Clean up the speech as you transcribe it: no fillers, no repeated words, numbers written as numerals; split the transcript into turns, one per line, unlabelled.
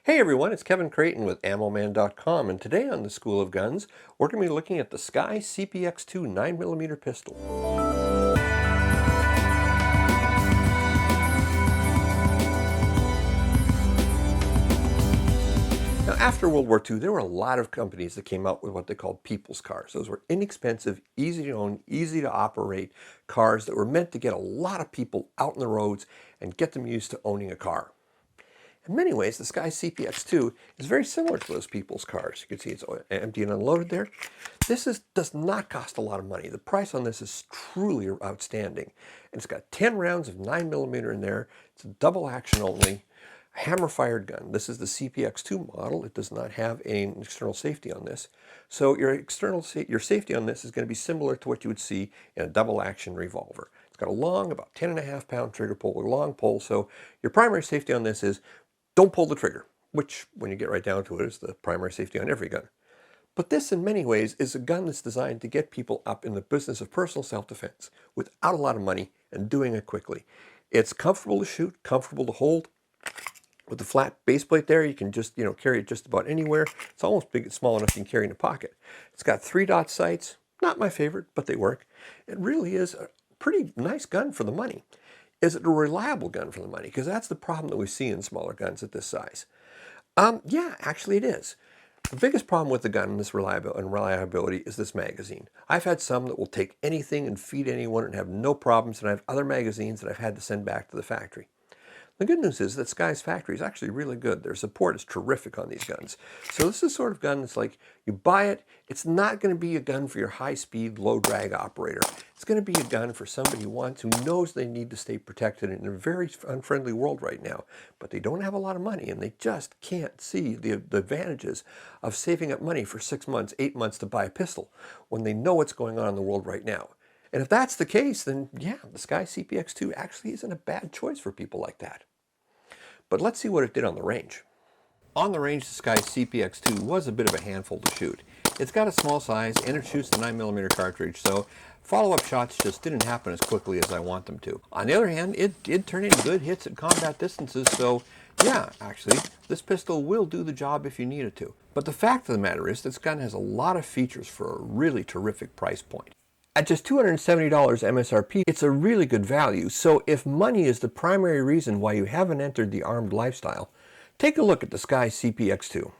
Hey everyone, it's Kevin Creighton with AmmoMan.com, and today on the School of Guns, we're going to be looking at the Sccy CPX-2 9mm pistol. Now, after World War II, there were a lot of companies that came out with what they called people's cars. Those were inexpensive, easy to own, easy to operate cars that were meant to get a lot of people out on the roads and get them used to owning a car. In many ways, the Sccy CPX-2 is very similar to those people's cars. You can see it's empty and unloaded there. This does not cost a lot of money. The price on this is truly outstanding. And it's got 10 rounds of 9mm in there. It's a double action only, hammer-fired gun. This is the CPX-2 model. It does not have an external safety on this. So your safety on this is going to be similar to what you would see in a double action revolver. It's got a long, about 10.5-pound trigger pull, a long pull. So your primary safety on this is don't pull the trigger, which, when you get right down to it, is the primary safety on every gun. But this, in many ways, is a gun that's designed to get people up in the business of personal self-defense without a lot of money and doing it quickly. It's comfortable to shoot, comfortable to hold. With the flat base plate there, you can just, carry it just about anywhere. It's almost big, it's small enough you can carry in a pocket. It's got 3-dot sights. Not my favorite, but they work. It really is a pretty nice gun for the money. Is it a reliable gun for the money? Because that's the problem that we see in smaller guns at this size. Yeah, actually it is. The biggest problem with the gun and this reliability is this magazine. I've had some that will take anything and feed anyone and have no problems, and I have other magazines that I've had to send back to the factory. The good news is that Sccy's factory is actually really good. Their support is terrific on these guns. So this is the sort of gun that's like, you buy it, it's not going to be a gun for your high-speed, low-drag operator. It's going to be a gun for somebody who knows they need to stay protected in a very unfriendly world right now, but they don't have a lot of money, and they just can't see the advantages of saving up money for 6 months, 8 months to buy a pistol when they know what's going on in the world right now. And if that's the case, then yeah, the Sccy CPX-2 actually isn't a bad choice for people like that. But let's see what it did on the range. On the range, the Sccy CPX-2 was a bit of a handful to shoot. It's got a small size and it shoots the 9mm cartridge, so follow-up shots just didn't happen as quickly as I want them to. On the other hand, it did turn in good hits at combat distances, so yeah, actually, this pistol will do the job if you need it to. But the fact of the matter is, this gun has a lot of features for a really terrific price point. At just $270 MSRP, it's a really good value, so if money is the primary reason why you haven't entered the armed lifestyle, take a look at the Sccy CPX-2.